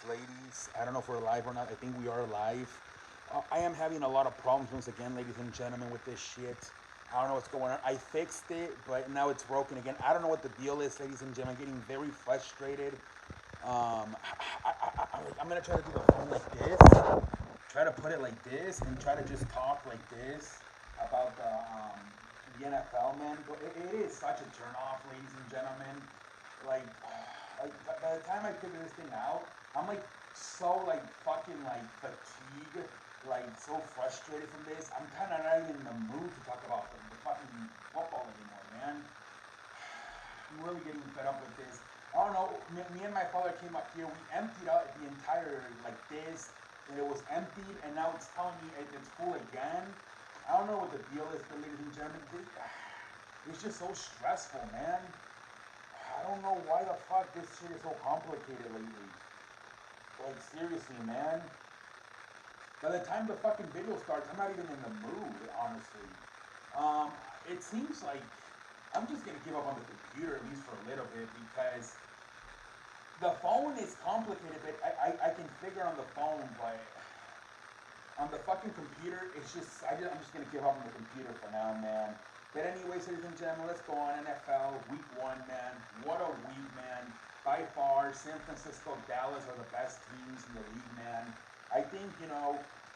ladies. I don't know if we're live or not. I think we are live. I am having a lot of problems once again, ladies and gentlemen, with this shit. I don't know what's going on. I fixed it, but now it's broken again. I don't know what the deal is, ladies and gentlemen. I'm getting very frustrated. I'm gonna try to do the phone like this. Try to put it like this, and try to just talk like this about the NFL, man. But it is such a turn off, ladies and gentlemen. Like, by the time I figure this thing out, I'm like so like fucking like fatigued, like so frustrated from this. I'm kind of not even in the mood to talk about the fucking football anymore, man. I'm really getting fed up with this. I don't know. Me and my father came up here. We emptied out the entire like this, and it was emptied, and now it's telling me it's full again. I don't know what the deal is, but ladies and gentlemen, it's just so stressful, man. I don't know why the fuck this shit is so complicated lately. Like, seriously, man. By the time the fucking video starts, I'm not even in the mood, honestly. It seems like I'm just gonna give up on the computer, at least for a little bit, because the phone is complicated, but I can figure on the phone, but on the fucking computer, it's just, I'm just gonna give up on the computer for now, man. But anyways, ladies and gentlemen, let's go on. NFL Week 1, man. What a week, man. By far, San Francisco, Dallas are the best teams in the league, man. I think,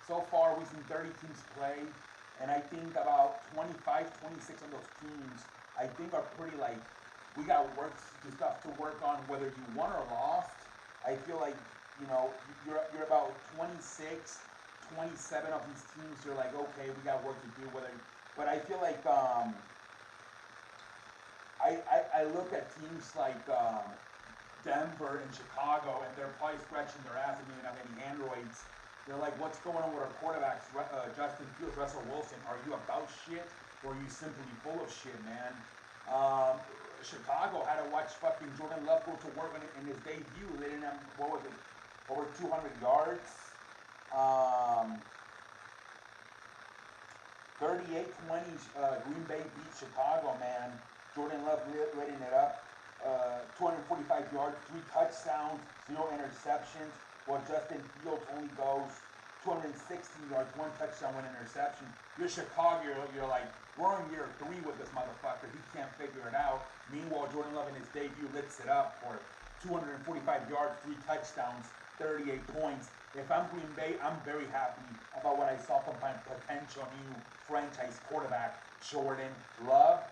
so far we've seen 30 teams play, and I think about 25, 26 of those teams, I think are pretty like, we got stuff to work on, whether you won or lost. I feel like, you're about 26, 27 of these teams, you're like, okay, we got work to do, but I feel like I look at teams like Denver and Chicago, and they're probably scratching their ass and even have any androids. They're like, what's going on with our quarterbacks, Justin Fields, Russell Wilson? Are you about shit, or are you simply full of shit, man? Chicago had to watch fucking Jordan Love go to work in his debut. They didn't have, what was it, over 200 yards. 38-20, Green Bay beat Chicago, man. Jordan Love letting it up. 245 yards, 3 touchdowns, 0 interceptions. While Justin Fields only goes 216 yards, 1 touchdown, 1 interception. You're Chicago, you're like, we're in year 3 with this motherfucker. He can't figure it out. Meanwhile, Jordan Love in his debut lifts it up for 245 yards, 3 touchdowns, 38 points. If I'm Green Bay, I'm very happy about what I saw from my potential new franchise quarterback, Jordan Love.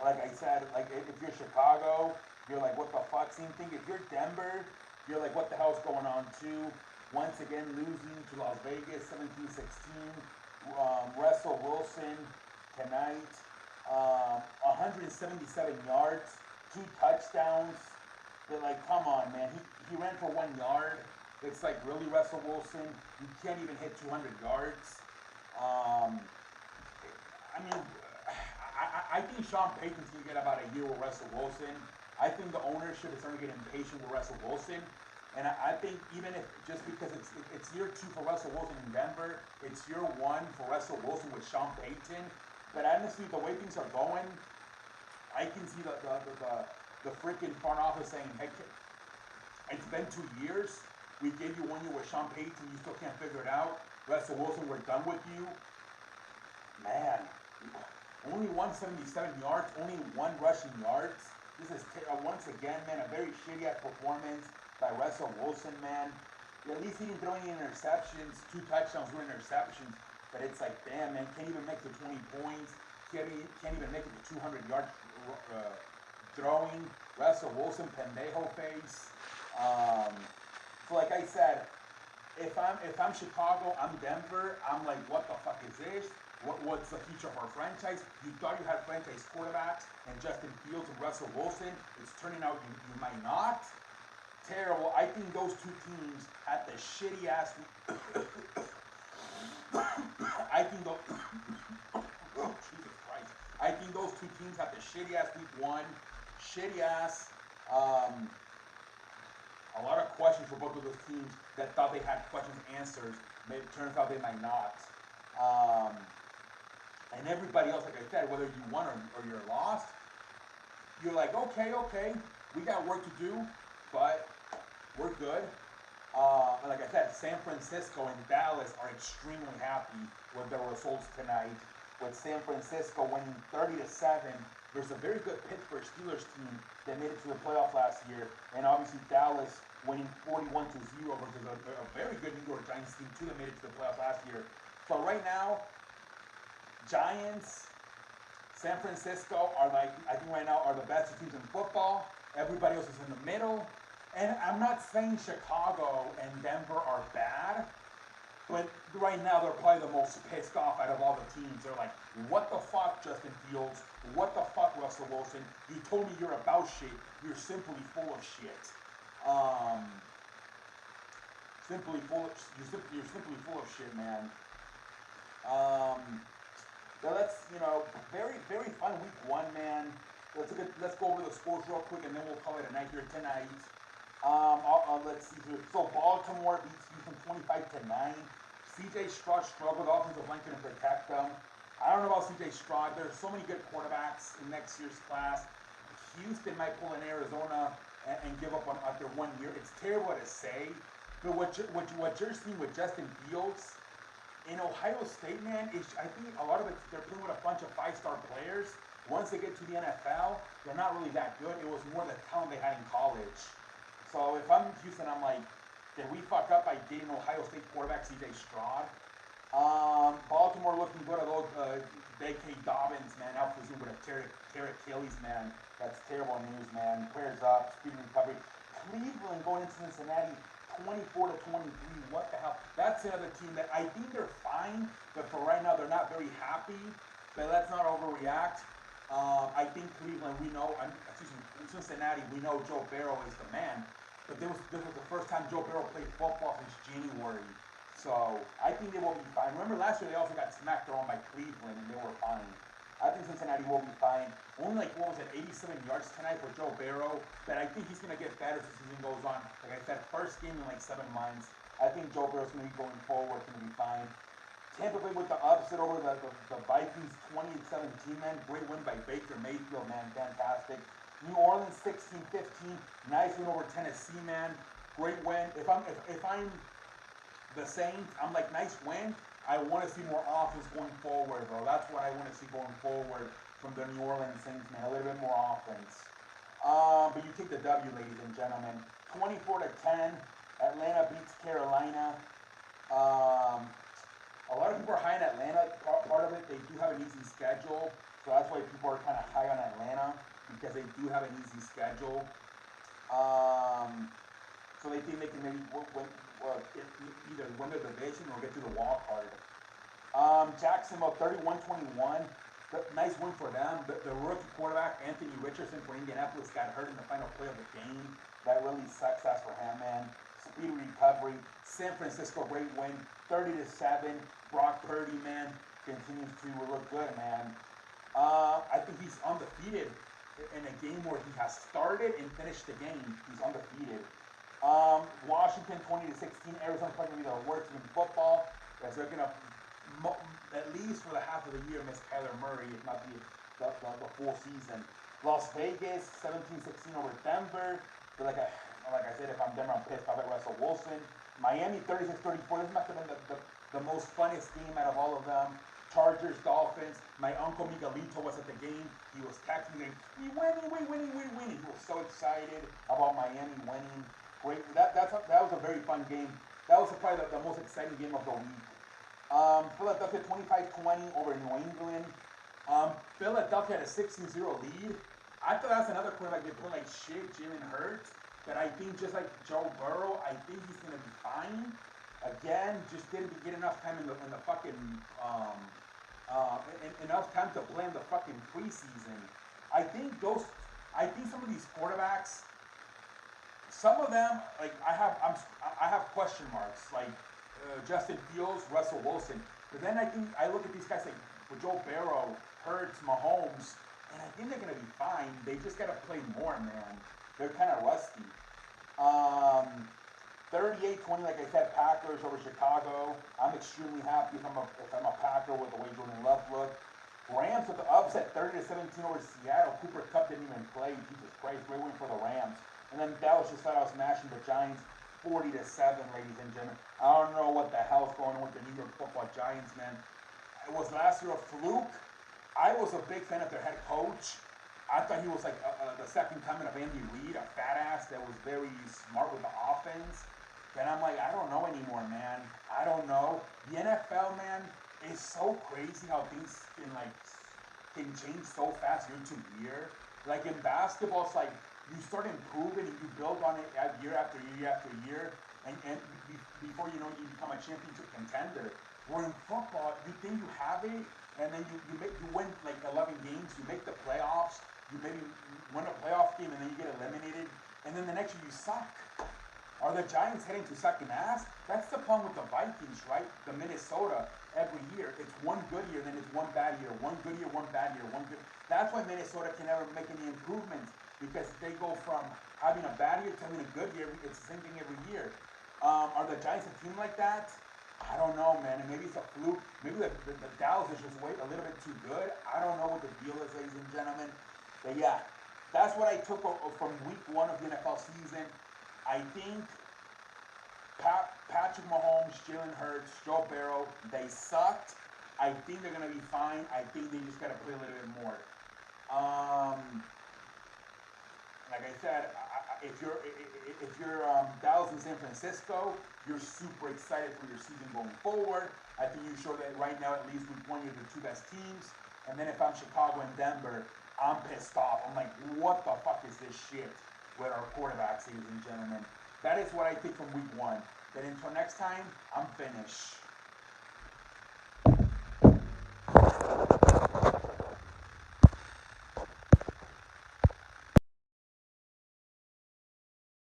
Like I said, like if you're Chicago, you're like, what the fuck? Same thing. If you're Denver, you're like, what the hell's going on too? Once again, losing to Las Vegas, 17-16. Russell Wilson tonight, 177 yards, 2 touchdowns. They're like, come on, man. He ran for 1 yard. It's like, really, Russell Wilson? You can't even hit 200 yards. I mean, I think Sean Payton's going to get about a year with Russell Wilson. I think the ownership is starting to get impatient with Russell Wilson. And I think even if, just because it's year 2 for Russell Wilson in Denver, it's year 1 for Russell Wilson with Sean Payton. But honestly, the way things are going, I can see the freaking front office saying, hey, it's been 2 years. We gave you 1 year with Sean Payton. You still can't figure it out. Russell Wilson, we're done with you. Man, only 177 yards, only 1 rushing yards. This is, once again, man, a very shitty-ass performance by Russell Wilson, man. At least he didn't throw any interceptions, 2 touchdowns, 1 interceptions. But it's like, damn, man, can't even make the 20 points. Can't even make it to 200 yards throwing. Russell Wilson, pendejo face. So like I said, if I'm Chicago, I'm Denver, I'm like, what the fuck is this? What's the future of our franchise? You thought you had franchise quarterbacks and Justin Fields and Russell Wilson. It's turning out you might not. Terrible. I think those 2 teams had the shitty ass. I think those. Oh, Jesus Christ. I think those 2 teams had the shitty ass week 1. Shitty ass. A lot of questions for both of those teams that thought they had questions answers. It turns out they might not. And everybody else, like I said, whether you won or you're lost, you're like, okay, we got work to do, but we're good. Like I said, San Francisco and Dallas are extremely happy with their results tonight. With San Francisco winning 30-7 versus a very good Pittsburgh Steelers team that made it to the playoff last year, and obviously Dallas winning 41-0 versus a very good New York Giants team too that made it to the playoff last year. So right now, Giants, San Francisco are like, I think right now are the best teams in football. Everybody else is in the middle. And I'm not saying Chicago and Denver are bad, but right now they're probably the most pissed off out of all the teams. They're like, what the fuck, Justin Fields? What the fuck, Russell Wilson? You told me you're about shit. You're simply full of shit. You're simply full of shit, man. So that's, very, very fun week one, man. Let's go over the scores real quick, and then we'll call it a night here tonight. Let's see here. So Baltimore beats Houston 25-9. CJ Stroud struggled. Offensive line couldn't protect them. I don't know about CJ Stroud. There's so many good quarterbacks in next year's class. Houston might pull in Arizona and give up on after 1 year. It's terrible to say, but what you're seeing with Justin Fields in Ohio State, man, is I think a lot of it they're playing with a bunch of 5-star players. Once they get to the NFL, they're not really that good. It was more the talent they had in college. So if I'm Houston, I'm like, did we fuck up by getting Ohio State quarterback CJ Stroud? Baltimore looking good at those J.K. Dobbins, man, out presumed with a tear Achilles, man. That's terrible news, man. Prayers up, speedy recovery. Cleveland going into Cincinnati 24-23. What the hell? That's another team that I think they're fine, but for right now they're not very happy. But let's not overreact. I think Cleveland, Cincinnati, we know Joe Burrow is the man. But this was the first time Joe Burrow played football since January. So I think they will be fine. Remember last year they also got smacked around by Cleveland and they were fine. I think Cincinnati will be fine. Only 87 yards tonight for Joe Burrow. But I think he's going to get better as the season goes on. Like I said, first game in 7 months. I think Joe Burrow's going to be going forward, going to be fine. Tampa Bay with the upset over the Vikings, 20-17, man. Great win by Baker Mayfield, man. Fantastic. New Orleans, 16-15. Nice win over Tennessee, man. Great win. If I'm the Saints, I'm like, nice win. I want to see more offense going forward, bro. That's what I want to see going forward from the New Orleans Saints, man. A little bit more offense. But you take the W, ladies and gentlemen. 24-10. Atlanta beats Carolina. A lot of people are high on Atlanta. Part of it, they do have an easy schedule. So that's why people are kind of high on Atlanta, because they do have an easy schedule. So they think they can maybe either win the division or get to the wild card. Jacksonville 31-21. Nice win for them. The rookie quarterback, Anthony Richardson for Indianapolis, got hurt in the final play of the game. That really sucks ass for him, man. Speedy recovery. San Francisco, great win. 30-7. Brock Purdy, man, continues to look good, man. I think he's undefeated in a game where he has started and finished the game. He's undefeated. Washington 20-16. Arizona's probably going to be the worst team in football, because they're going to, at least for the half of the year, miss Kyler Murray, if not the full season. Las Vegas 17-16 over Denver. But like I said, if I'm Denver, I'm pissed off at Russell Wilson. Miami 36-34. This must have been the most funniest game out of all of them. Chargers, Dolphins. My uncle Miguelito was at the game. He was texting me, we winning. He was so excited about Miami winning. Great. That was a very fun game. That was probably the most exciting game of the week. Philadelphia 25-20 over New England. Philadelphia had a 16-0 lead. I thought that's another quarterback they put like shit, Jalen Hurts. But I think just like Joe Burrow, I think he's gonna be fine. Again, just didn't get enough time in the fucking enough time to play in the fucking preseason. I think some of these quarterbacks, some of them, like I have question marks, like Justin Fields, Russell Wilson. But then I look at these guys like with Joe Burrow, Hurts, Mahomes, and I think they're gonna be fine. They just gotta play more, man. They're kind of rusty. 38-20, like I said, Packers over Chicago. I'm extremely happy if I'm a Packer with the way Jordan Love looked. Rams with the upset, 30-17 over Seattle. Cooper Kupp didn't even play. Jesus Christ, great win for the Rams. And then Dallas just thought I was smashing the Giants, 40-7, ladies and gentlemen. I don't know what the hell's going on with the New York Football Giants, man. It was last year a fluke. I was a big fan of their head coach. I thought he was like the second coming of Andy Reid, a fat ass that was very smart with the offense. And I'm like, I don't know anymore, man. I don't know. The NFL, man, is so crazy how things can change so fast year to year. Like in basketball, it's like you start improving and you build on it year after year after year, and before you know it, you become a championship contender. Where in football, you think you have it, and then you win like 11 games, you make the playoffs, you maybe win a playoff game, and then you get eliminated, and then the next year you suck. Are the Giants heading to second ass? That's the problem with the Vikings, right? The Minnesota every year. It's one good year, then it's one bad year. One good year, one bad year, one good. That's why Minnesota can never make any improvements, because they go from having a bad year to having a good year. It's the same thing every year. Are the Giants a team like that? I don't know, man. And maybe it's a fluke. Maybe the Dallas is just a little bit too good. I don't know what the deal is, ladies and gentlemen. But yeah, that's what I took from week 1 of the NFL season. I think Patrick Mahomes, Jalen Hurts, Joe Burrow, they sucked. I think they're going to be fine. I think they just got to play a little bit more. Like I said, if you're Dallas and San Francisco, you're super excited for your season going forward. I think you show that right now, at least week 1, you're the 2 best teams. And then if I'm Chicago and Denver, I'm pissed off. I'm like, what the fuck is this shit with our quarterbacks, ladies and gentlemen? That is what I think from week 1. Then until next time, I'm finished.